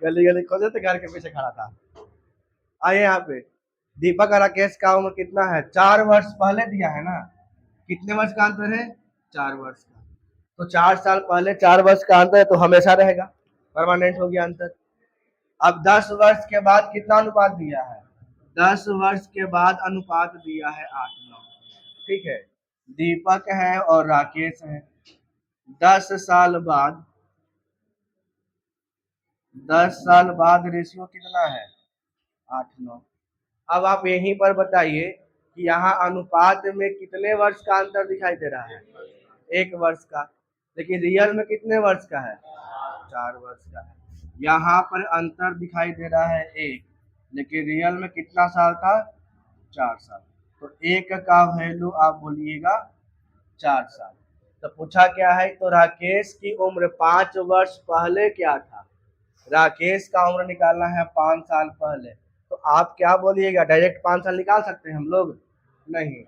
गली गली खोजे तो घर के पीछे खड़ा था। आइए यहाँ पे, दीपक और राकेश का उम्र कितना है? 4 वर्ष पहले दिया है ना। कितने वर्ष का अंतर है? 4 वर्ष का। तो 4 साल पहले 4 वर्ष का अंतर है, तो हमेशा रहेगा, परमानेंट हो गया अंतर। अब 10 वर्ष के बाद कितना अनुपात दिया है? 10 वर्ष के बाद अनुपात दिया है 8:9। ठीक है, दीपक है और राकेश है। 10 साल बाद, 10 साल बाद रेशियो कितना है? 8:9। अब आप यहीं पर बताइए कि यहाँ अनुपात में कितने वर्ष का अंतर दिखाई दे रहा है? 1 वर्ष का। लेकिन रियल में कितने वर्ष का है? 4 वर्ष का है। यहाँ पर अंतर दिखाई दे रहा है 1, लेकिन रियल में कितना साल था? 4 साल। तो 1 का वैल्यू आप बोलिएगा 4 साल। तो पूछा क्या है? तो राकेश की उम्र 5 वर्ष पहले क्या था? राकेश का उम्र निकालना है 5 साल पहले। तो आप क्या बोलिएगा? डायरेक्ट 5 साल निकाल सकते हैं हम लोग? नहीं,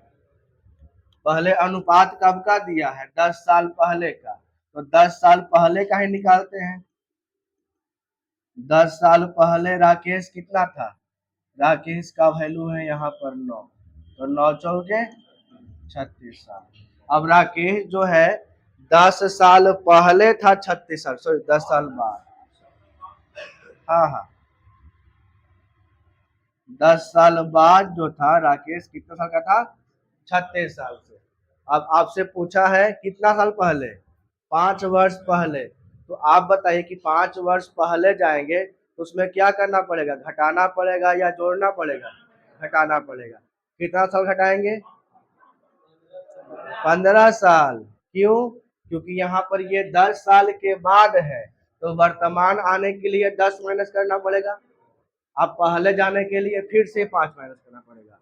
पहले अनुपात कब का दिया है? 10 साल पहले का। तो 10 साल पहले का ही निकालते हैं। 10 साल पहले राकेश कितना था? राकेश का वैल्यू है यहाँ पर 9। तो 9 चौके 36 साल। अब राकेश जो है 10 साल पहले था 36 साल, सॉरी 10 साल बाद। हाँ हाँ, 10 साल बाद जो था राकेश कितने साल का था? 36 साल से। अब आपसे पूछा है कितना साल पहले? 5 वर्ष पहले। तो आप बताइए कि 5 वर्ष पहले जाएंगे तो उसमें क्या करना पड़ेगा? घटाना पड़ेगा या जोड़ना पड़ेगा? घटाना पड़ेगा। कितना साल घटाएंगे? 15 साल। क्यों? क्योंकि यहाँ पर ये 10 साल के बाद है, तो वर्तमान आने के लिए 10 माइनस करना पड़ेगा। अब पहले जाने के लिए फिर से 5 माइनस करना पड़ेगा।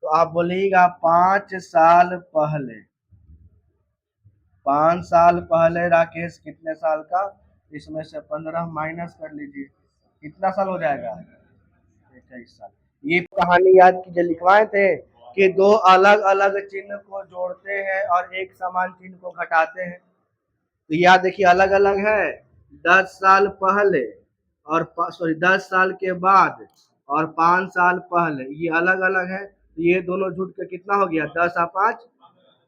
तो आप बोलिएगा 5 साल पहले। 5 साल पहले राकेश कितने साल का? इसमें से 15 माइनस कर लीजिए, कितना साल हो जाएगा? 21 साल। ये कहानी याद कीजिए, लिखवाए थे कि 2 अलग अलग चिन्ह को जोड़ते हैं और एक समान चिन्ह को घटाते हैं। तो याद देखिए, अलग अलग है। 10 साल पहले और 10 साल के बाद और 5 साल पहले, ये अलग अलग है। ये दोनों जुट के कितना हो गया? 10 और 5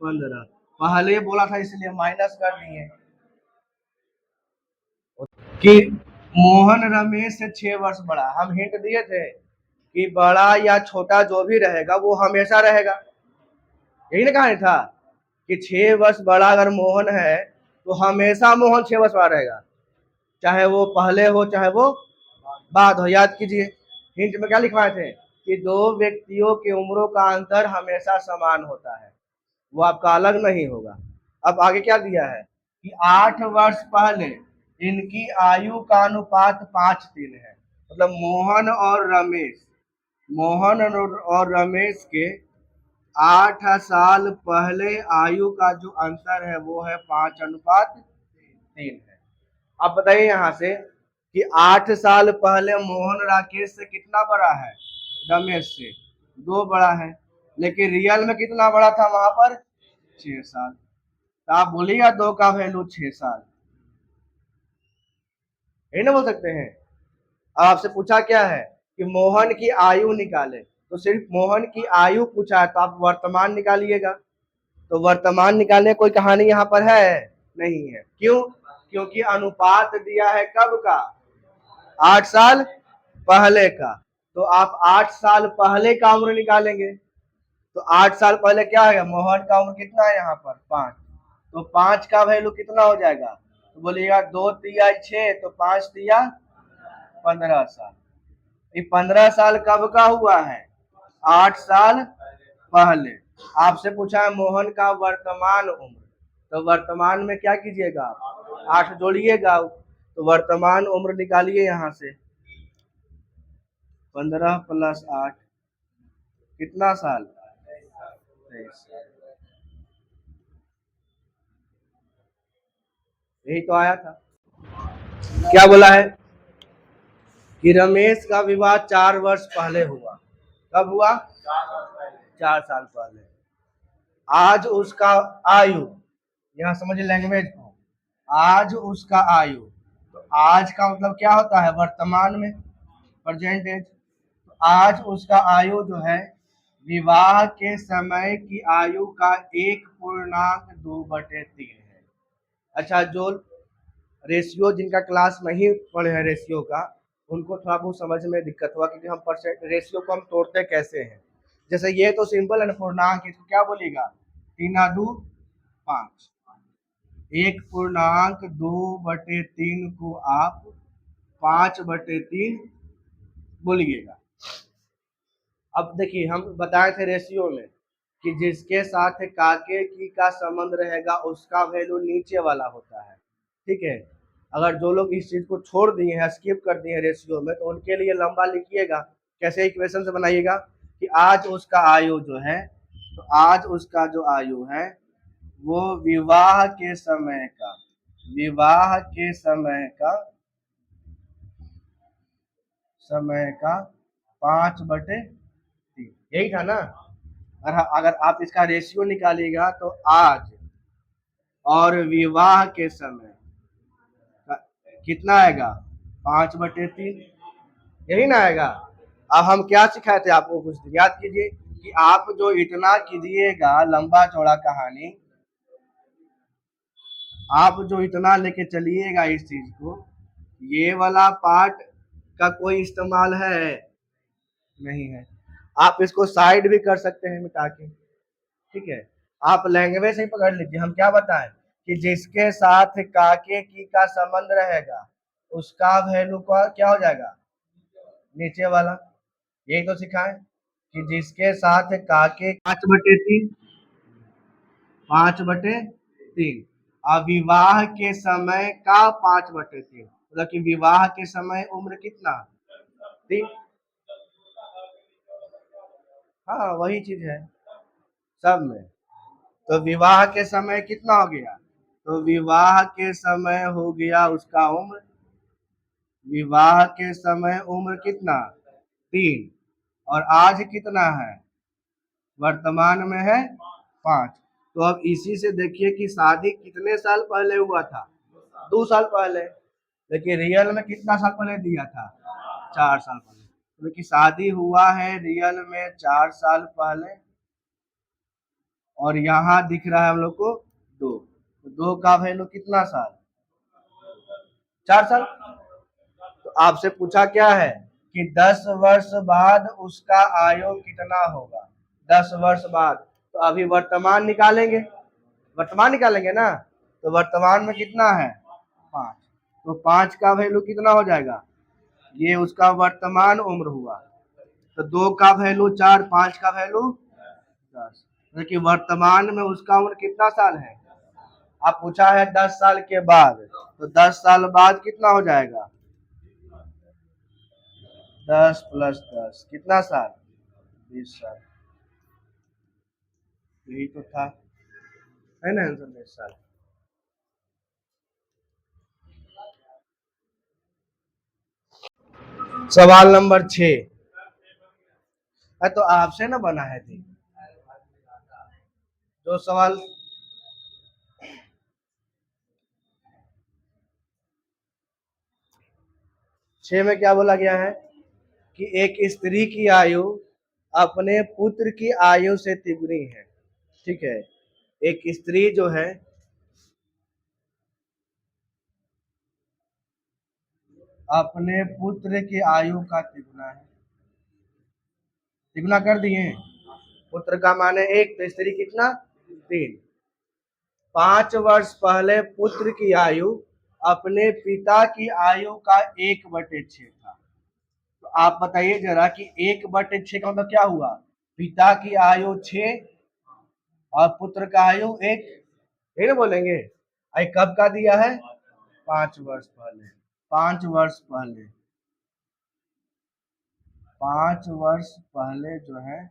15। पहले बोला था इसलिए माइनस कर दिए कि मोहन रमेश से 6 वर्ष बड़ा। हम हिंट दिए थे कि बड़ा या छोटा जो भी रहेगा वो हमेशा रहेगा। यही ना कहा था कि 6 वर्ष बड़ा अगर मोहन है तो हमेशा मोहन 6 वर्ष बड़ा रहेगा, चाहे वो पहले हो चाहे वो बाद हो। याद कीजिए, हिंट में क्या लिखवाए थे कि 2 व्यक्तियों की उम्रों का अंतर हमेशा समान होता है, वो आपका अलग नहीं होगा। अब आगे क्या दिया है कि 8 वर्ष पहले इनकी आयु का अनुपात 5:3 है। मतलब मोहन और रमेश के 8 साल पहले आयु का जो अंतर है वो है 5:3 है। अब बताइए यहाँ से कि 8 साल पहले मोहन राकेश से कितना बड़ा है? रमेश से 2 बड़ा है, लेकिन रियल में कितना बड़ा था वहां पर? 6 साल। तो आप बोलिएगा 2 का वैल्यू 6 साल, यही ना बोल सकते हैं। अब आपसे पूछा क्या है कि मोहन की आयु निकाले, तो सिर्फ मोहन की आयु पूछा है, तो आप वर्तमान निकालिएगा। तो वर्तमान निकालने कोई कहानी यहाँ पर है नहीं है। क्यों? क्योंकि अनुपात दिया है कब का? 8 साल पहले का। तो आप 8 साल पहले का उम्र निकालेंगे। तो 8 साल पहले क्या है? मोहन का उम्र कितना है यहाँ पर? 5। तो 5 का वैल्यू कितना हो जाएगा? तो बोलिएगा 2 तिया 6, तो 5 तिया 15 साल। ये 15 साल कब का हुआ है? 8 साल पहले। आपसे पूछा है मोहन का वर्तमान उम्र, तो वर्तमान में क्या कीजिएगा? 8 जोड़िएगा, तो वर्तमान उम्र निकालिए यहाँ से। 15 + 8 कितना साल? 23 साल। यही तो आया था। क्या बोला है कि रमेश का विवाह 4 वर्ष पहले हुआ। कब हुआ? 4 साल पहले। आज उसका आयु, यहाँ समझिए लैंग्वेज को, आज उसका आयु, तो आज का मतलब क्या होता है, वर्तमान में, प्रेजेंट एज। तो आज उसका आयु जो है विवाह के समय की आयु का 1.2/3 है। अच्छा, जो रेशियो जिनका क्लास नहीं पढ़े हैं रेशियो का, उनको थोड़ा बहुत समझ में दिक्कत हुआ, क्योंकि हम परसेंट रेशियो को हम तोड़ते कैसे हैं। जैसे ये तो सिंपल है ना, पूर्णांक, इसको क्या बोलेगा, 3×2=5। 1.2/3 को आप 5/3 बोलिएगा। अब देखिए, हम बताए थे रेशियो में कि जिसके साथ काके की का संबंध रहेगा उसका वैल्यू नीचे वाला होता है, ठीक है। अगर जो लोग इस चीज को छोड़ दिए हैं, स्किप कर दिए हैं रेशियो में, तो उनके लिए लंबा लिखिएगा। कैसे इक्वेशन से बनाइएगा कि आज उसका आयु जो है, तो आज उसका जो आयु है वो विवाह के समय का, विवाह के समय का 5/3, यही था ना। अगर आप इसका रेशियो निकालिएगा तो आज और विवाह के समय कितना आएगा, 5/3, यही ना आएगा। अब हम क्या सिखाए थे आपको, कुछ याद कीजिए कि आप जो इतना कीजिएगा लंबा चौड़ा कहानी, आप जो इतना लेके चलिएगा इस चीज को, ये वाला पार्ट का कोई इस्तेमाल है नहीं है। आप इसको साइड भी कर सकते हैं मिटा के, ठीक है। आप लैंग्वेज ही पकड़ लीजिए। हम क्या बताएं कि जिसके साथ काके की का संबंध रहेगा उसका वैल्यू का क्या हो जाएगा, नीचे वाला। यही तो सिखाएं कि जिसके साथ काके 5/3, 5/3, अविवाह के समय का 5/3, मतलब कि विवाह के समय उम्र कितना, 3। हाँ, वही चीज है सब में। तो विवाह के समय कितना हो गया, तो विवाह के समय हो गया उसका उम्र, विवाह के समय उम्र कितना, 3, और आज कितना है, वर्तमान में है 5। तो अब इसी से देखिए कि शादी कितने साल पहले हुआ था, 2 साल पहले, लेकिन रियल में कितना साल पहले दिया था, 4 साल पहले। क्योंकि शादी हुआ है रियल में 4 साल पहले, और यहाँ दिख रहा है हम लोग को 2, तो 2 का वैल्यू कितना साल, 4 साल। तो आपसे पूछा क्या है कि 10 वर्ष बाद उसका आयु कितना होगा, 10 वर्ष बाद। तो अभी वर्तमान निकालेंगे, वर्तमान निकालेंगे ना, तो वर्तमान में कितना है, 5। तो 5 का वैल्यू कितना हो जाएगा, ये उसका वर्तमान उम्र हुआ। तो 2 का वैल्यू 4, 5 का वैल्यू 10। देखिए वर्तमान में उसका उम्र कितना साल है, आप पूछा है 10 साल के बाद, तो 10 साल बाद कितना हो जाएगा, 10 + 10 कितना साल, 20 साल। यही तो था, है ना आंसर, 20 साल। सवाल नंबर 6 तो आपसे ना बना है थी जो सवाल, 6 में क्या बोला गया है कि एक स्त्री की आयु अपने पुत्र की आयु से तिगुनी है, ठीक है। एक स्त्री जो है अपने पुत्र की आयु का तिगुना है, तिगुना कर दिए। पुत्र का माने 1, तो स्त्री कितना, 3। 5 वर्ष पहले पुत्र की आयु अपने पिता की आयु का 1/6 था। तो आप बताइए जरा कि 1/6 का मतलब क्या हुआ, पिता की आयु 6 और पुत्र का आयु 1, यही ना बोलेंगे। आई कब का दिया है, 5 वर्ष पहले, 5 वर्ष पहले, 5 वर्ष पहले जो है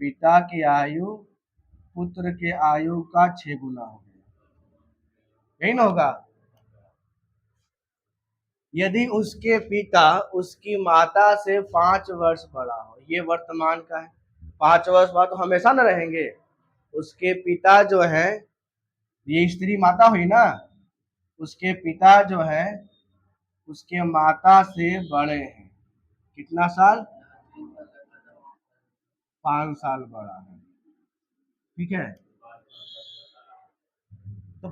पिता की आयु पुत्र के आयु का 6 गुना हो गया, यही ना होगा। यदि उसके पिता उसकी माता से 5 वर्ष बड़ा हो, ये वर्तमान का है, 5 वर्ष बाद तो हमेशा न रहेंगे। उसके पिता जो है, ये स्त्री माता हुई ना, उसके पिता जो है उसके माता से बड़े हैं। कितना साल? 5 साल बड़ा है। ठीक है, तो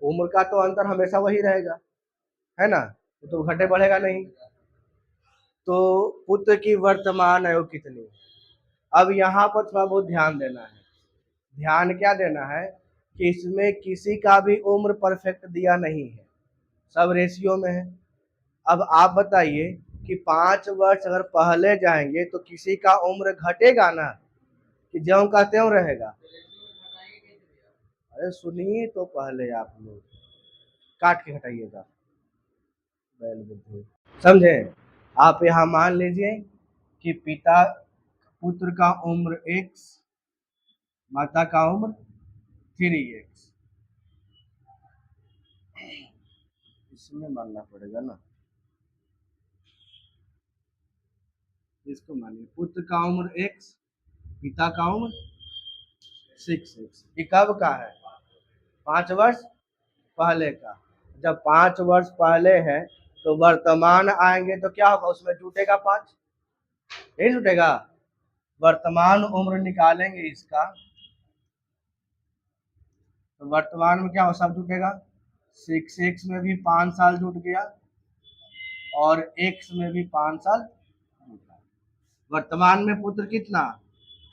उम्र का तो अंतर हमेशा वही रहेगा, है ना, तो घटे बढ़ेगा नहीं। तो पुत्र की वर्तमान आयु कितनी? अब यहाँ पर थोड़ा बहुत ध्यान देना है। ध्यान क्या देना है कि इसमें किसी का भी उम्र परफेक्ट दिया नहीं है, सब रेशियो में है। अब आप बताइए कि 5 वर्ष अगर पहले जाएंगे तो किसी का उम्र घटेगा ना, कि ज्यों का त्यों रहेगा? अरे सुनिए तो पहले आप लोग, काट के हटाइएगा, बैल बुद्धू, समझे? आप यहाँ मान लीजिए कि पिता पुत्र का उम्र x, माता का उम्र 3x। इसमें मानना पड़ेगा ना, इसको मानिए, पुत्र का उम्र x, पिता का उम्र 6x। ये कब का है? 5 वर्ष पहले का। जब 5 वर्ष पहले है तो वर्तमान आएंगे तो क्या होगा, उसमें जुटेगा 5? नहीं जुटेगा। वर्तमान उम्र निकालेंगे इसका तो वर्तमान में क्या हो, सब जुटेगा। 6x में भी 5 साल जुट गया और x में भी 5 साल जुटा। वर्तमान में पुत्र कितना?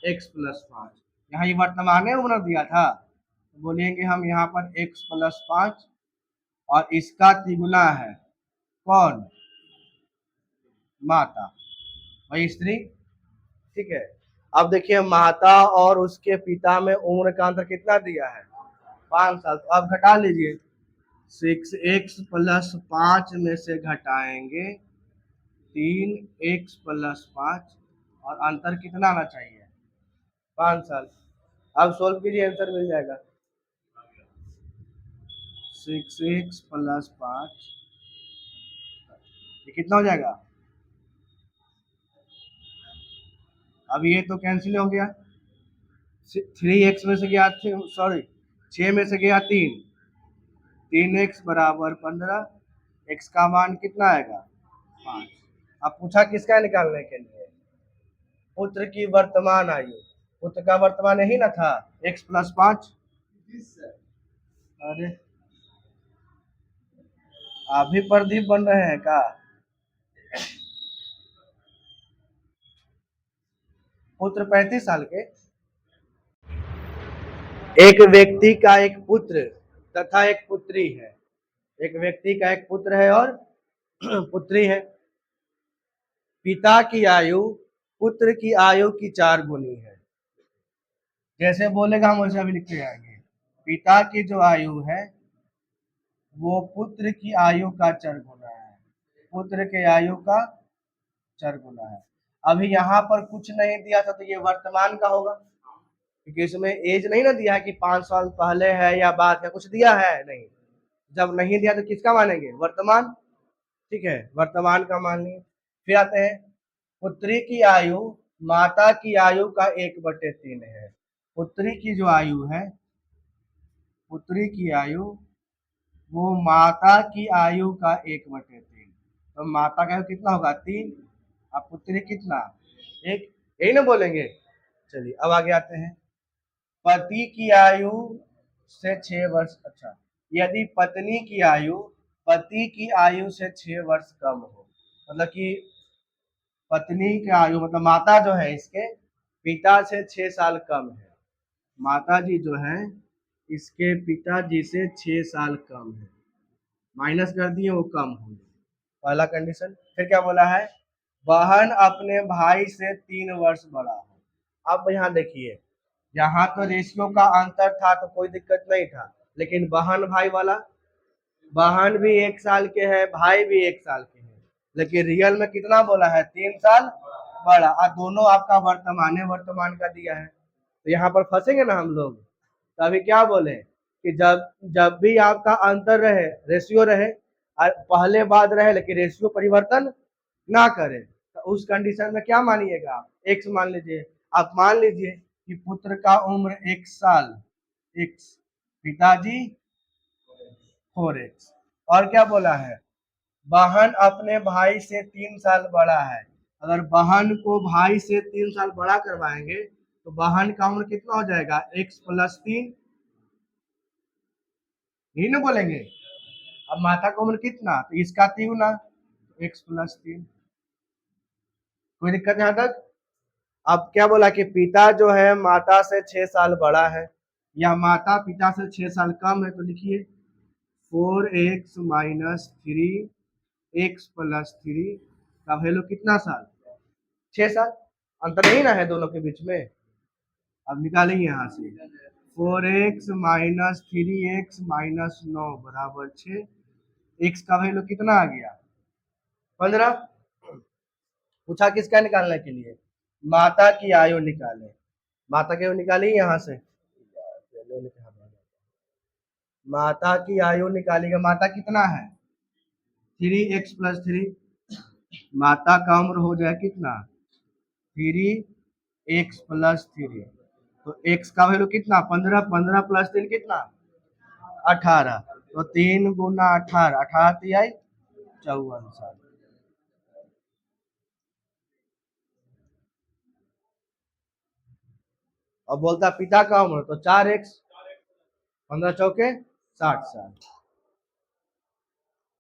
x+5। यहाँ ये वर्तमान उम्र दिया था, तो बोलेंगे हम यहाँ पर x+5 और इसका तिगुना है कौन? माता, वही स्त्री। ठीक है, अब देखिए माता और उसके पिता में उम्र का अंतर कितना दिया है? 5 साल। तो अब घटा लीजिए, 6x+5 में से घटाएंगे 3x+5 और अंतर कितना आना चाहिए? 5 साल। अब सोल्व कीजिए, आंसर मिल जाएगा। 6x+5 ये कितना हो जाएगा? अब ये तो कैंसिल हो गया, 3x में से गया, सॉरी 6 में से गया 3x बराबर 15, x का मान कितना आएगा? 5। अब पूछा किसका निकालने के लिए? पुत्र की वर्तमान आयु। पुत्र का वर्तमान यही ना था, x+5। अरे आप भी प्रदीप बन रहे हैं का? पुत्र 35 साल के। एक व्यक्ति का एक पुत्र तथा एक पुत्री है। एक व्यक्ति का एक पुत्र है और पुत्री है। पिता की आयु पुत्र की आयु की 4 गुनी है। जैसे बोलेगा हम वैसे अभी लिखते जाएंगे। पिता की जो आयु है वो पुत्र की आयु का 4 गुना है। पुत्र के आयु का 4 गुना है। अभी यहाँ पर कुछ नहीं दिया था तो ये वर्तमान का होगा, क्योंकि इसमें एज नहीं ना दिया है कि 5 साल पहले है या बाद का, कुछ दिया है नहीं। जब नहीं दिया तो किसका मानेंगे? वर्तमान। ठीक है, वर्तमान का मान लिए। फिर आते हैं, पुत्री की आयु माता की आयु का 1/3 है। पुत्री की जो आयु है, पुत्री की आयु वो माता की आयु का 1/3। तो माता का आयु कितना होगा? 3। अब पुत्री कितना? 1। यही ना बोलेंगे। चलिए अब आगे आते हैं, पति की आयु से 6 वर्ष, अच्छा, यदि पत्नी की आयु पति की आयु से 6 वर्ष कम हो, मतलब कि पत्नी की आयु मतलब माता जो है इसके पिता से 6 साल कम है। माता जी जो है इसके पिताजी से 6 साल कम है, माइनस कर दिए वो कम हो, पहला कंडीशन। फिर क्या बोला है? बहन अपने भाई से 3 वर्ष बड़ा हो। अब यहाँ देखिए, यहाँ तो रेशियो का अंतर था तो कोई दिक्कत नहीं था, लेकिन बहन भाई वाला, बहन भी 1 साल के है, भाई भी 1 साल के हैं, लेकिन रियल में कितना बोला है? 3 साल बड़ा। और दोनों आपका वर्तमान का दिया है, तो यहाँ पर फंसेंगे ना हम लोग। तो अभी क्या बोले कि जब जब भी आपका अंतर रहे, रेशियो रहे और पहले बाद रहे लेकिन रेशियो परिवर्तन ना करे, तो उस कंडीशन में क्या मानिएगा आप? एक्स मान लीजिए। आप मान लीजिए कि पुत्र का उम्र 1 साल x, पिताजी 4x। और क्या बोला है? बहन अपने भाई से 3 साल बड़ा है। अगर बहन को भाई से 3 साल बड़ा करवाएंगे तो बहन का उम्र कितना हो जाएगा, x+3, यही ना बोलेंगे। अब माता का उम्र कितना, तो इसका 3 गुना, x+3। कोई दिक्कत यहाँ तक। अब क्या बोला कि पिता जो है माता से 6 साल बड़ा है, या माता पिता से 6 साल कम है, तो लिखिए 4x - 3x+3 का वैल्यू कितना साल, 6 साल। अंतर नहीं ना है दोनों के बीच में। अब निकालेंगे यहाँ से 4x - 3x - 9 बराबर 6। x का वैल्यू कितना आ गया, 15। पूछा किसका निकालने के लिए, माता की आयु निकाले। माता की आयु निकाली यहाँ से, माता की आयु निकालेगा। माता कितना है, 3x+3। माता का उम्र हो जाए कितना, 3x+3। तो x का वैल्यू कितना, 15। 15+3 कितना, 18। तो 3 × 18, 18 54 साल। और बोलता पिता का उम्र, तो 4x, 15 चौके 60 साल।